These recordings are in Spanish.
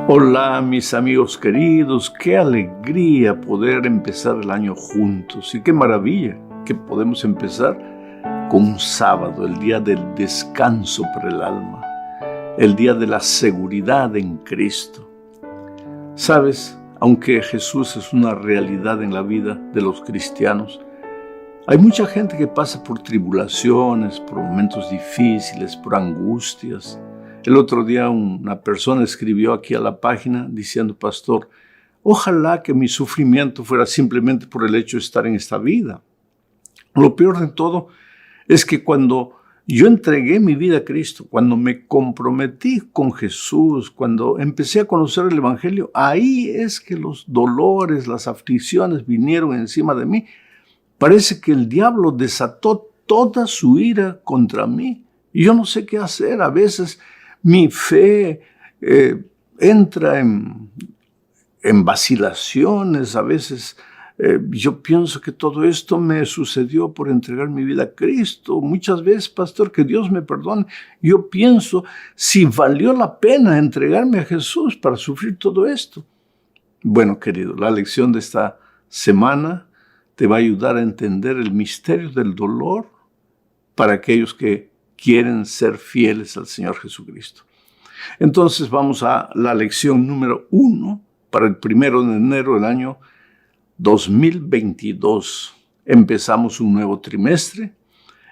Hola mis amigos queridos, qué alegría poder empezar el año juntos y qué maravilla que podemos empezar con un sábado, el día del descanso para el alma, el día de la seguridad en Cristo. Sabes, aunque Jesús es una realidad en la vida de los cristianos, hay mucha gente que pasa por tribulaciones, por momentos difíciles, por angustias. El otro día una persona escribió aquí a la página diciendo: pastor, ojalá que mi sufrimiento fuera simplemente por el hecho de estar en esta vida. Lo peor de todo es que cuando yo entregué mi vida a Cristo, cuando me comprometí con Jesús, cuando empecé a conocer el Evangelio, ahí es que los dolores, las aflicciones vinieron encima de mí. Parece que el diablo desató toda su ira contra mí y yo no sé qué hacer. A veces mi fe entra en vacilaciones. A veces yo pienso que todo esto me sucedió por entregar mi vida a Cristo. Muchas veces, pastor, que Dios me perdone, yo pienso si valió la pena entregarme a Jesús para sufrir todo esto. Bueno, querido, la lección de esta semana te va a ayudar a entender el misterio del dolor para aquellos que quieren ser fieles al Señor Jesucristo. Entonces vamos a la lección número 1 para el 1 de enero del año 2022. Empezamos un nuevo trimestre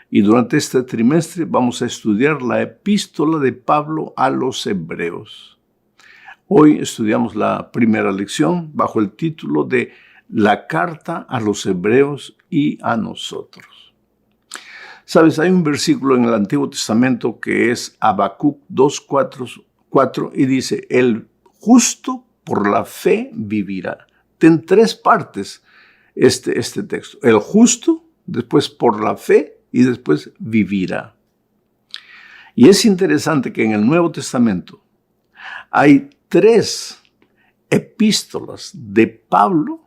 y durante este trimestre vamos a estudiar la epístola de Pablo a los Hebreos. Hoy estudiamos la primera lección bajo el título de La carta a los Hebreos y a nosotros. Sabes, hay un versículo en el Antiguo Testamento que es Habacuc 2:4 y dice: el justo por la fe vivirá. En 3 partes este texto. El justo, después por la fe y después vivirá. Y es interesante que en el Nuevo Testamento hay 3 epístolas de Pablo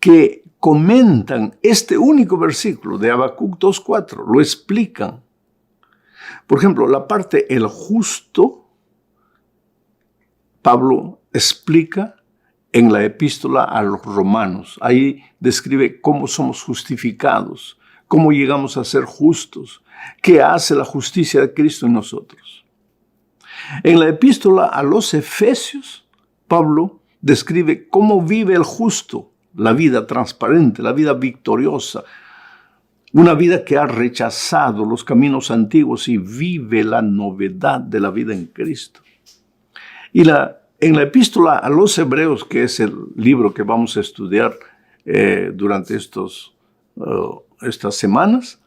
que comentan este único versículo de Habacuc 2:4, lo explican. Por ejemplo, la parte el justo, Pablo explica en la epístola a los romanos. Ahí describe cómo somos justificados, cómo llegamos a ser justos, qué hace la justicia de Cristo en nosotros. En la epístola a los efesios, Pablo describe cómo vive el justo, la vida transparente, la vida victoriosa, una vida que ha rechazado los caminos antiguos y vive la novedad de la vida en Cristo. Y en la epístola a los Hebreos, que es el libro que vamos a estudiar durante estas semanas,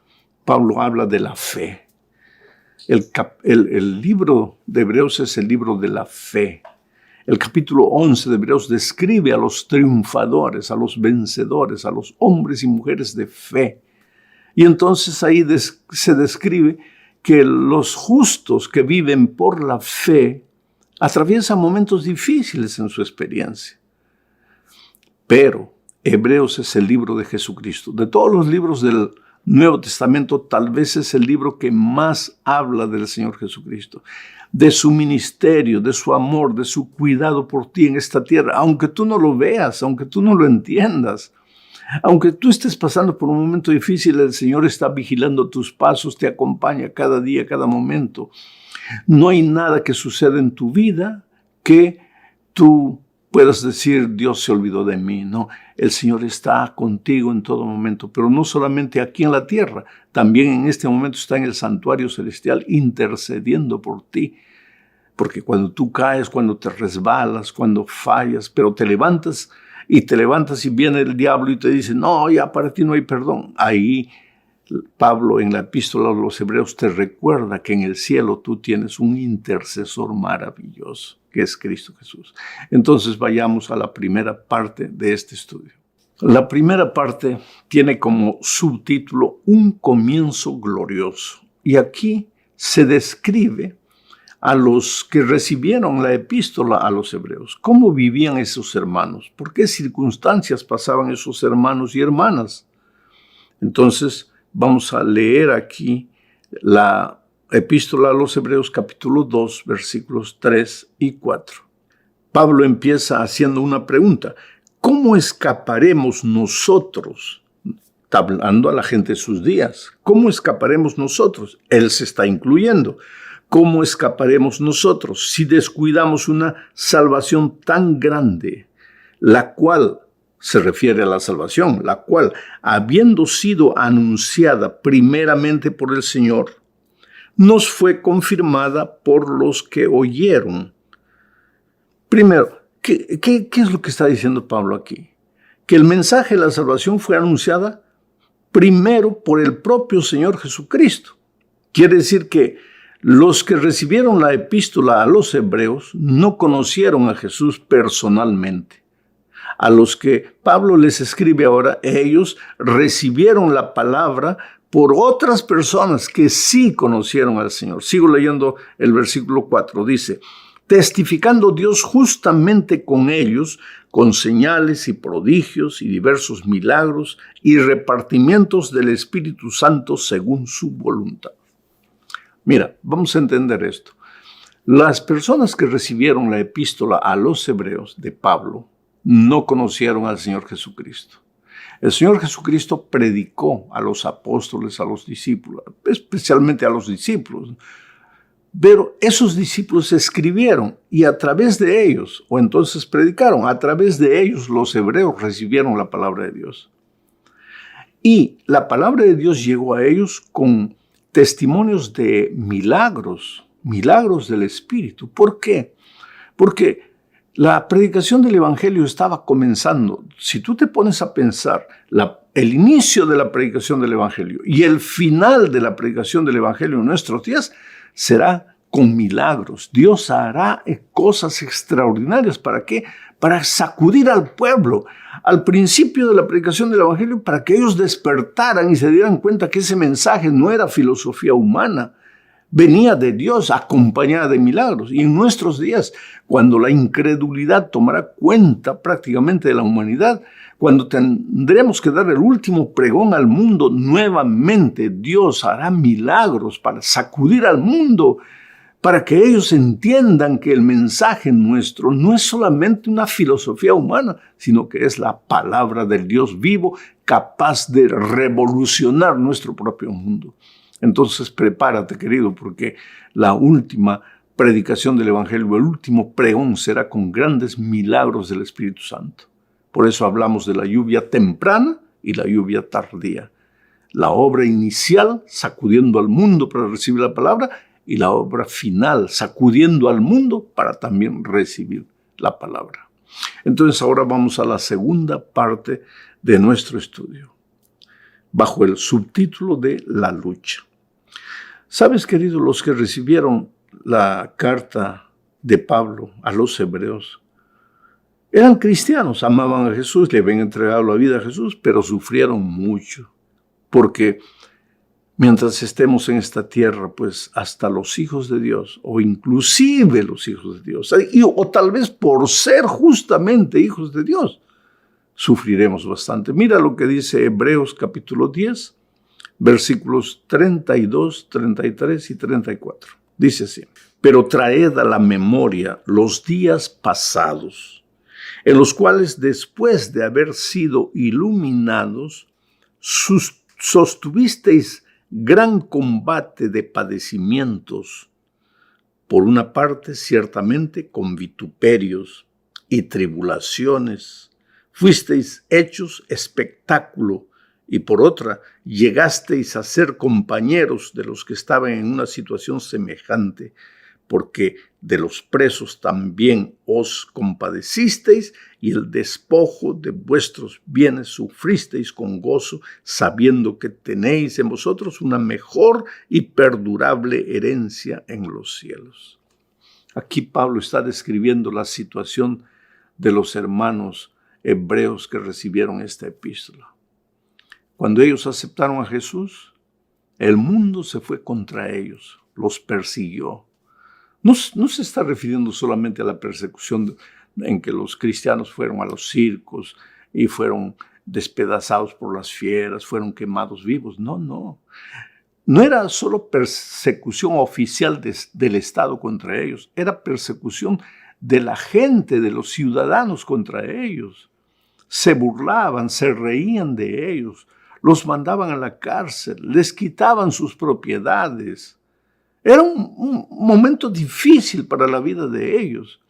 Pablo habla de la fe. El libro de Hebreos es el libro de la fe. El capítulo 11 de Hebreos describe a los triunfadores, a los vencedores, a los hombres y mujeres de fe. Y entonces ahí se describe que los justos que viven por la fe atraviesan momentos difíciles en su experiencia. Pero Hebreos es el libro de Jesucristo. De todos los libros del Nuevo Testamento, tal vez es el libro que más habla del Señor Jesucristo, de su ministerio, de su amor, de su cuidado por ti en esta tierra, aunque tú no lo veas, aunque tú no lo entiendas, aunque tú estés pasando por un momento difícil, el Señor está vigilando tus pasos, te acompaña cada día, cada momento. No hay nada que suceda en tu vida que tú puedas decir: Dios se olvidó de mí. No, el Señor está contigo en todo momento, pero no solamente aquí en la tierra, también en este momento está en el santuario celestial intercediendo por ti. Porque cuando tú caes, cuando te resbalas, cuando fallas, pero te levantas y viene el diablo y te dice: no, ya para ti no hay perdón. Ahí Pablo en la epístola a los Hebreos te recuerda que en el cielo tú tienes un intercesor maravilloso, que es Cristo Jesús. Entonces vayamos a la primera parte de este estudio. La primera parte tiene como subtítulo Un comienzo glorioso. Y aquí se describe a los que recibieron la epístola a los Hebreos. ¿Cómo vivían esos hermanos? ¿Por qué circunstancias pasaban esos hermanos y hermanas? Entonces vamos a leer aquí la epístola a los Hebreos capítulo 2, versículos 3 y 4. Pablo empieza haciendo una pregunta. ¿Cómo escaparemos nosotros? Está hablando a la gente de sus días. ¿Cómo escaparemos nosotros? Él se está incluyendo. ¿Cómo escaparemos nosotros si descuidamos una salvación tan grande, la cual se refiere a la salvación, la cual, habiendo sido anunciada primeramente por el Señor, nos fue confirmada por los que oyeron? Primero, ¿qué es lo que está diciendo Pablo aquí? Que el mensaje de la salvación fue anunciada primero por el propio Señor Jesucristo. Quiere decir que los que recibieron la epístola a los hebreos no conocieron a Jesús personalmente. A los que Pablo les escribe ahora, ellos recibieron la palabra por otras personas que sí conocieron al Señor. Sigo leyendo el versículo 4, dice: testificando Dios justamente con ellos, con señales y prodigios y diversos milagros y repartimientos del Espíritu Santo según su voluntad. Mira, vamos a entender esto. Las personas que recibieron la epístola a los hebreos de Pablo no conocieron al Señor Jesucristo. El Señor Jesucristo predicó a los apóstoles, a los discípulos, especialmente a los discípulos. Pero esos discípulos escribieron y a través de ellos, o entonces predicaron, a través de ellos los hebreos recibieron la palabra de Dios. Y la palabra de Dios llegó a ellos con testimonios de milagros del Espíritu. ¿Por qué? Porque la predicación del Evangelio estaba comenzando. Si tú te pones a pensar el inicio de la predicación del Evangelio y el final de la predicación del Evangelio en nuestros días, será con milagros. Dios hará cosas extraordinarias. ¿Para qué? Para sacudir al pueblo. Al principio de la predicación del Evangelio, para que ellos despertaran y se dieran cuenta que ese mensaje no era filosofía humana, venía de Dios acompañada de milagros. Y en nuestros días, cuando la incredulidad tomará cuenta prácticamente de la humanidad, cuando tendremos que dar el último pregón al mundo, nuevamente Dios hará milagros para sacudir al mundo, para que ellos entiendan que el mensaje nuestro no es solamente una filosofía humana, sino que es la palabra del Dios vivo, capaz de revolucionar nuestro propio mundo. Entonces prepárate, querido, porque la última predicación del Evangelio, el último pregón será con grandes milagros del Espíritu Santo. Por eso hablamos de la lluvia temprana y la lluvia tardía. La obra inicial, sacudiendo al mundo para recibir la palabra, y la obra final, sacudiendo al mundo para también recibir la palabra. Entonces ahora vamos a la segunda parte de nuestro estudio, bajo el subtítulo de la lucha. ¿Sabes, queridos, los que recibieron la carta de Pablo a los hebreos eran cristianos, amaban a Jesús, le habían entregado la vida a Jesús, pero sufrieron mucho, porque mientras estemos en esta tierra, pues hasta los hijos de Dios, o inclusive los hijos de Dios, o tal vez por ser justamente hijos de Dios, sufriremos bastante. Mira lo que dice Hebreos capítulo 10, versículos 32, 33 y 34. Dice así: pero traed a la memoria los días pasados, en los cuales después de haber sido iluminados, sostuvisteis gran combate de padecimientos, por una parte ciertamente con vituperios y tribulaciones, fuisteis hechos espectáculo, y por otra llegasteis a ser compañeros de los que estaban en una situación semejante, porque de los presos también os compadecisteis, y el despojo de vuestros bienes sufristeis con gozo, sabiendo que tenéis en vosotros una mejor y perdurable herencia en los cielos. Aquí Pablo está describiendo la situación de los hermanos hebreos que recibieron esta epístola. Cuando ellos aceptaron a Jesús, el mundo se fue contra ellos, los persiguió. No se está refiriendo solamente a la persecución en que los cristianos fueron a los circos y fueron despedazados por las fieras, fueron quemados vivos. No. No era solo persecución oficial del Estado contra ellos, era persecución de la gente, de los ciudadanos contra ellos. Se burlaban, se reían de ellos, los mandaban a la cárcel, les quitaban sus propiedades. Era un momento difícil para la vida de ellos.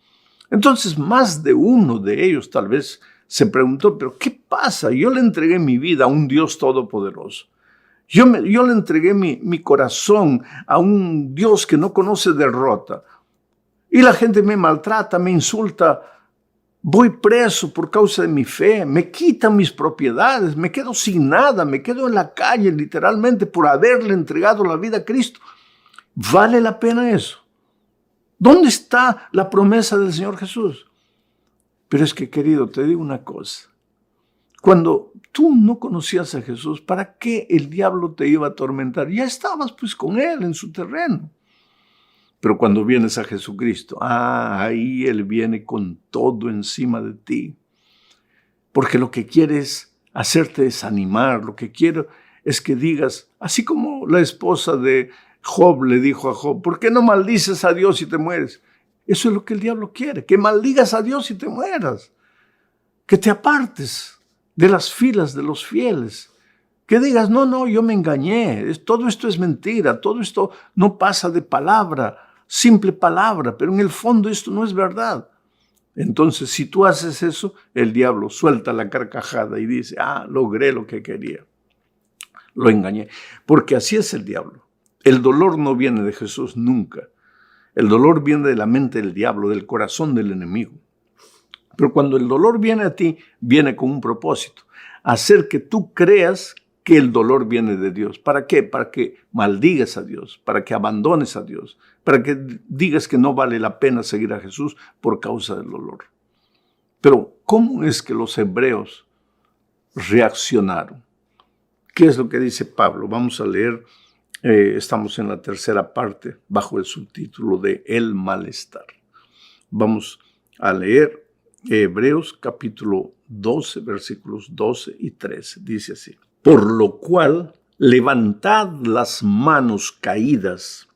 Entonces, más de uno de ellos tal vez se preguntó, ¿pero qué pasa? Yo le entregué mi vida a un Dios todopoderoso. Yo le entregué mi corazón a un Dios que no conoce derrota. Y la gente me maltrata, me insulta. Voy preso por causa de mi fe. Me quitan mis propiedades. Me quedo sin nada. Me quedo en la calle literalmente por haberle entregado la vida a Cristo. ¿Vale la pena eso? ¿Dónde está la promesa del Señor Jesús? Pero es que, querido, te digo una cosa. Cuando tú no conocías a Jesús, ¿para qué el diablo te iba a atormentar? Ya estabas pues con Él en su terreno. Pero cuando vienes a Jesucristo, ahí Él viene con todo encima de ti. Porque lo que quiere es hacerte desanimar, lo que quiere es que digas, así como la esposa de Job le dijo a Job, ¿por qué no maldices a Dios y te mueres? Eso es lo que el diablo quiere, que maldigas a Dios y te mueras, que te apartes de las filas de los fieles, que digas, no, yo me engañé, todo esto es mentira, todo esto no pasa de palabra, simple palabra, pero en el fondo esto no es verdad. Entonces, si tú haces eso, el diablo suelta la carcajada y dice, logré lo que quería, lo engañé, porque así es el diablo. El dolor no viene de Jesús nunca. El dolor viene de la mente del diablo, del corazón del enemigo. Pero cuando el dolor viene a ti, viene con un propósito. Hacer que tú creas que el dolor viene de Dios. ¿Para qué? Para que maldigas a Dios, para que abandones a Dios, para que digas que no vale la pena seguir a Jesús por causa del dolor. Pero, ¿cómo es que los hebreos reaccionaron? ¿Qué es lo que dice Pablo? Vamos a leer. Estamos en la tercera parte, bajo el subtítulo de El malestar. Vamos a leer Hebreos capítulo 12, versículos 12 y 13. Dice así: por lo cual, levantad las manos caídas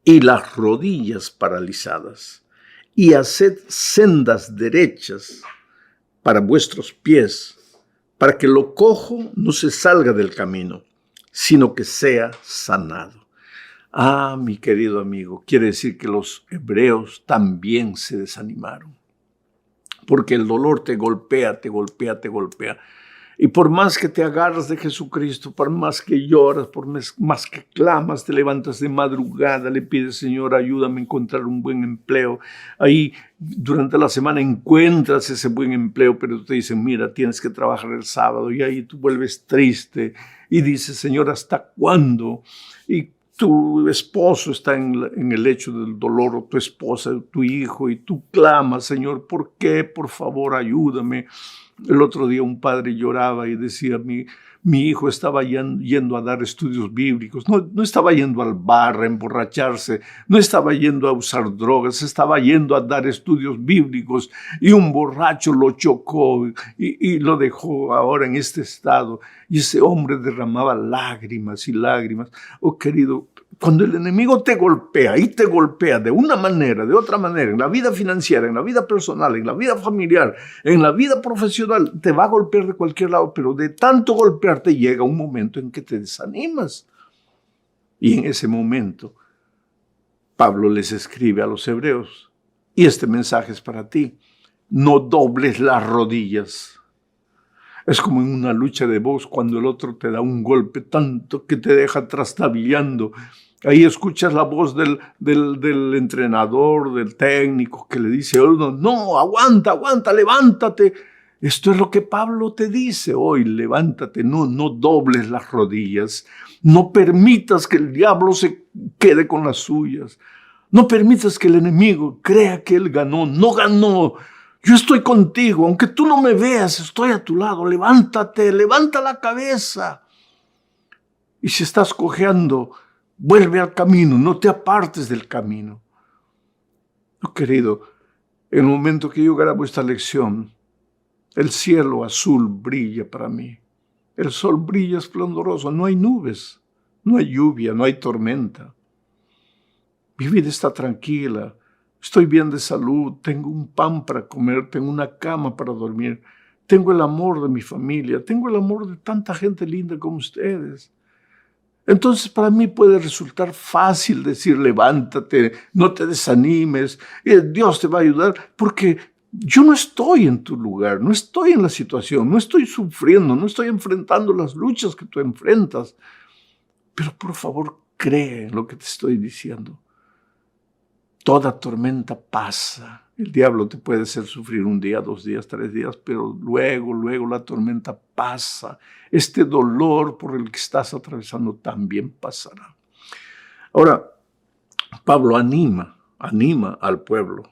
y las rodillas paralizadas, y haced sendas derechas para vuestros pies, para que lo cojo no se salga del camino, sino que sea sanado. Mi querido amigo, quiere decir que los hebreos también se desanimaron. Porque el dolor te golpea, te golpea, te golpea. Y por más que te agarras de Jesucristo, por más que lloras, por más que clamas, te levantas de madrugada, le pides, Señor, ayúdame a encontrar un buen empleo. Ahí durante la semana encuentras ese buen empleo, pero te dicen, mira, tienes que trabajar el sábado, y ahí tú vuelves triste y dices, Señor, ¿hasta cuándo? Y tu esposo está en el lecho del dolor, o tu esposa, o tu hijo, y tú clamas, Señor, ¿por qué? Por favor, ayúdame. El otro día un padre lloraba y decía, mi hijo estaba yendo a dar estudios bíblicos, no estaba yendo al bar a emborracharse, no estaba yendo a usar drogas, estaba yendo a dar estudios bíblicos, y un borracho lo chocó y lo dejó ahora en este estado. Y ese hombre derramaba lágrimas y lágrimas. Oh, querido, cuando el enemigo te golpea, y te golpea de una manera, de otra manera, en la vida financiera, en la vida personal, en la vida familiar, en la vida profesional, te va a golpear de cualquier lado, pero de tanto golpearte llega un momento en que te desanimas. Y en ese momento, Pablo les escribe a los hebreos, y este mensaje es para ti: no dobles las rodillas. Es como en una lucha de box, cuando el otro te da un golpe tanto que te deja trastabillando. Ahí escuchas la voz del entrenador, del técnico, que le dice, no, aguanta, levántate. Esto es lo que Pablo te dice hoy: levántate, no dobles las rodillas. No permitas que el diablo se quede con las suyas. No permitas que el enemigo crea que él ganó. No ganó. Yo estoy contigo, aunque tú no me veas, estoy a tu lado. Levántate, levanta la cabeza. Y si estás cojeando, vuelve al camino, no te apartes del camino. Oh, querido, en el momento que yo grabo esta lección, el cielo azul brilla para mí. El sol brilla esplendoroso, no hay nubes, no hay lluvia, no hay tormenta. Mi vida está tranquila, estoy bien de salud, tengo un pan para comer, tengo una cama para dormir, tengo el amor de mi familia, tengo el amor de tanta gente linda como ustedes. Entonces para mí puede resultar fácil decir levántate, no te desanimes, Dios te va a ayudar, porque yo no estoy en tu lugar, no estoy en la situación, no estoy sufriendo, no estoy enfrentando las luchas que tú enfrentas. Pero por favor, cree en lo que te estoy diciendo. Toda tormenta pasa. El diablo te puede hacer sufrir 1 día, 2 días, 3 días, pero luego la tormenta pasa. Este dolor por el que estás atravesando también pasará. Ahora, Pablo anima al pueblo.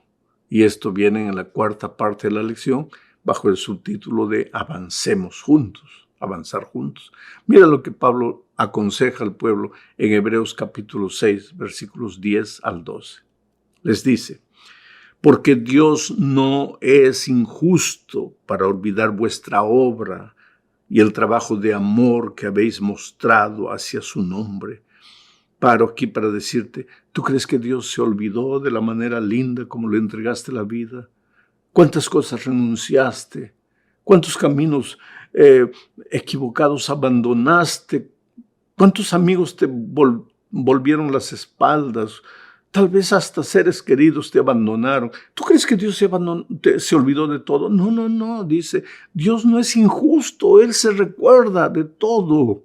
Y esto viene en la 4ª parte de la lección bajo el subtítulo de Avancemos juntos, avanzar juntos. Mira lo que Pablo aconseja al pueblo en Hebreos capítulo 6, versículos 10 al 12. Les dice, porque Dios no es injusto para olvidar vuestra obra y el trabajo de amor que habéis mostrado hacia su nombre. Paro aquí para decirte, ¿tú crees que Dios se olvidó de la manera linda como le entregaste la vida? ¿Cuántas cosas renunciaste? ¿Cuántos caminos equivocados abandonaste? ¿Cuántos amigos te volvieron las espaldas? Tal vez hasta seres queridos te abandonaron. ¿Tú crees que Dios se olvidó de todo? No, dice, Dios no es injusto, Él se recuerda de todo.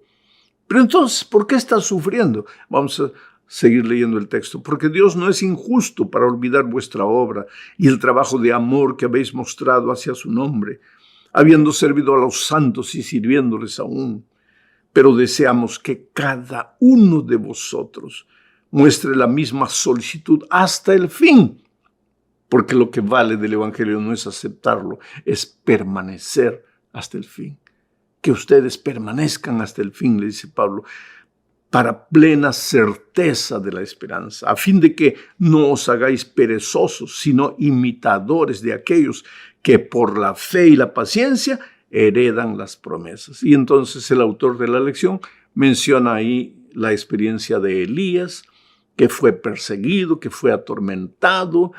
Pero entonces, ¿por qué estás sufriendo? Vamos a seguir leyendo el texto. Porque Dios no es injusto para olvidar vuestra obra y el trabajo de amor que habéis mostrado hacia su nombre, habiendo servido a los santos y sirviéndoles aún. Pero deseamos que cada uno de vosotros muestre la misma solicitud hasta el fin, porque lo que vale del Evangelio no es aceptarlo, es permanecer hasta el fin. Que ustedes permanezcan hasta el fin, le dice Pablo, para plena certeza de la esperanza, a fin de que no os hagáis perezosos, sino imitadores de aquellos que por la fe y la paciencia heredan las promesas. Y entonces el autor de la lección menciona ahí la experiencia de Elías, que fue perseguido, que fue atormentado,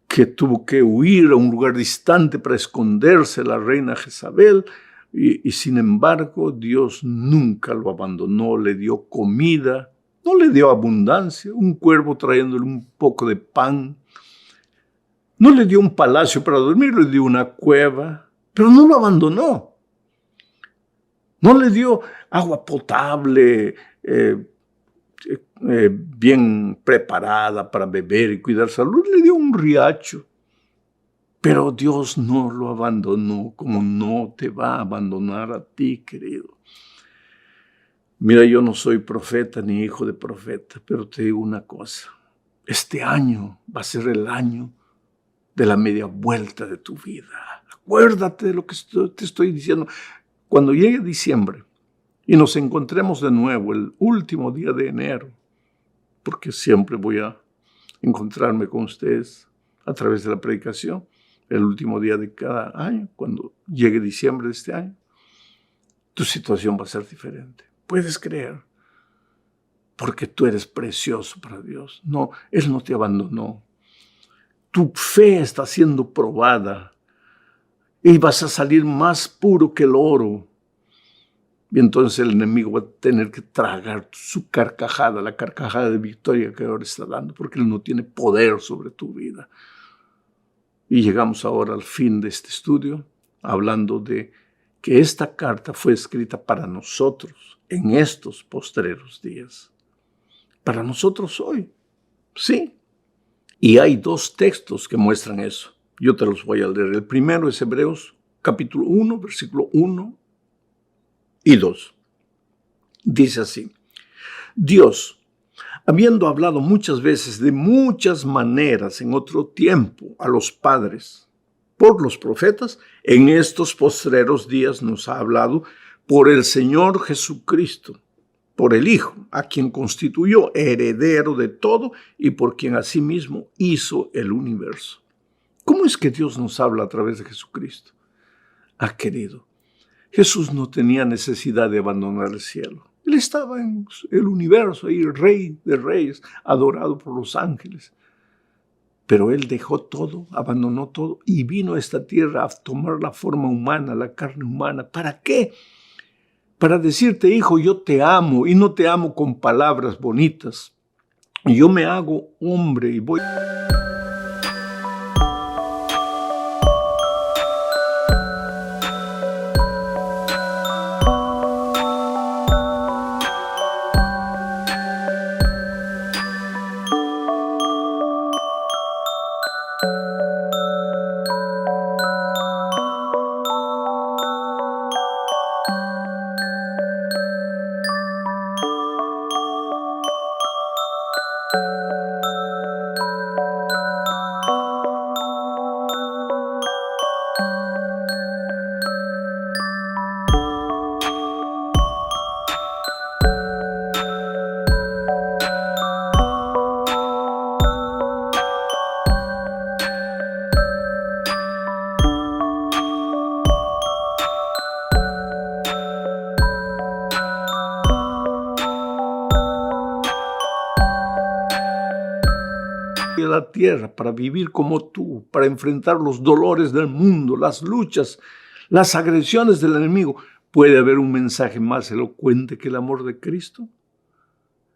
que tuvo que huir a un lugar distante para esconderse de la reina Jezabel, y sin embargo Dios nunca lo abandonó, le dio comida, no le dio abundancia, un cuervo trayéndole un poco de pan, no le dio un palacio para dormir, le dio una cueva, pero no lo abandonó. No le dio agua potable, bien preparada para beber y cuidar salud, le dio un riacho. Pero Dios no lo abandonó, como no te va a abandonar a ti, querido. Mira, yo no soy profeta ni hijo de profeta, pero te digo una cosa. Este año va a ser el año de la media vuelta de tu vida. Acuérdate de lo que te estoy diciendo. Cuando llegue diciembre y nos encontremos de nuevo el último día de enero, porque siempre voy a encontrarme con ustedes a través de la predicación, el último día de cada año, cuando llegue diciembre de este año, tu situación va a ser diferente. Puedes creer, porque tú eres precioso para Dios. No, Él no te abandonó. Tu fe está siendo probada y vas a salir más puro que el oro. Y entonces el enemigo va a tener que tragar su carcajada, la carcajada de victoria que ahora está dando, porque Él no tiene poder sobre tu vida. Y llegamos ahora al fin de este estudio, hablando de que esta carta fue escrita para nosotros en estos postreros días. Para nosotros hoy, sí. Y hay 2 textos que muestran eso. Yo te los voy a leer. El primero es Hebreos capítulo 1, versículo 1 y 2. Dice así: Dios, habiendo hablado muchas veces de muchas maneras en otro tiempo a los padres por los profetas, en estos postreros días nos ha hablado por el Señor Jesucristo, por el Hijo, a quien constituyó heredero de todo y por quien asimismo hizo el universo. ¿Cómo es que Dios nos habla a través de Jesucristo? Querido, Jesús no tenía necesidad de abandonar el cielo. Él estaba en el universo, ahí, Rey de Reyes, adorado por los ángeles. Pero Él dejó todo, abandonó todo y vino a esta tierra a tomar la forma humana, la carne humana. ¿Para qué? Para decirte, hijo, yo te amo y no te amo con palabras bonitas. Yo me hago hombre y voy... a la tierra para vivir como tú, para enfrentar los dolores del mundo, las luchas, las agresiones del enemigo. ¿Puede haber un mensaje más elocuente que el amor de Cristo?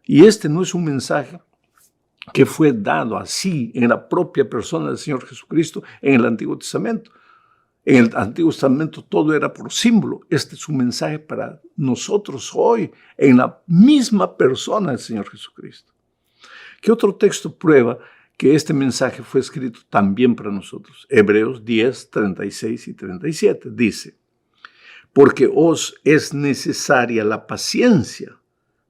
Y este no es un mensaje que fue dado así en la propia persona del Señor Jesucristo en el Antiguo Testamento. En el Antiguo Testamento todo era por símbolo. Este es un mensaje para nosotros hoy, en la misma persona del Señor Jesucristo. ¿Qué otro texto prueba que este mensaje fue escrito también para nosotros? Hebreos 10, 36 y 37 dice: porque os es necesaria la paciencia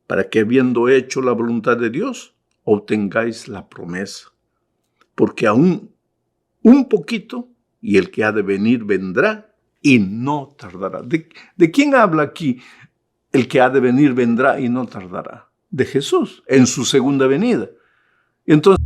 para que, habiendo hecho la voluntad de Dios, obtengáis la promesa. Porque aún un poquito, y el que ha de venir vendrá y no tardará. ¿De quién habla aquí? El que ha de venir vendrá y no tardará. De Jesús, en su segunda venida. Entonces,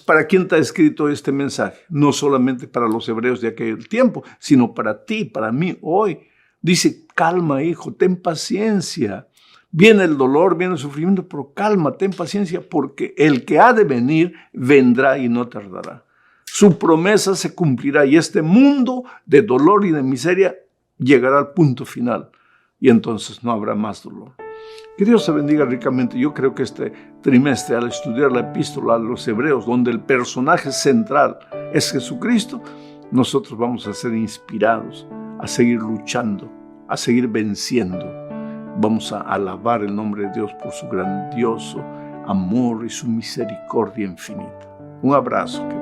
¿para quién está escrito este mensaje? No solamente para los hebreos de aquel tiempo, sino para ti, para mí hoy. Dice, calma, hijo, ten paciencia. Viene el dolor, viene el sufrimiento, pero calma, ten paciencia, porque el que ha de venir vendrá y no tardará. Su promesa se cumplirá y este mundo de dolor y de miseria llegará al punto final. Y entonces no habrá más dolor. Que Dios te bendiga ricamente. Yo creo que este trimestre, al estudiar la epístola a los hebreos, donde el personaje central es Jesucristo, nosotros vamos a ser inspirados a seguir luchando, a seguir venciendo. Vamos a alabar el nombre de Dios por su grandioso amor y su misericordia infinita. Un abrazo.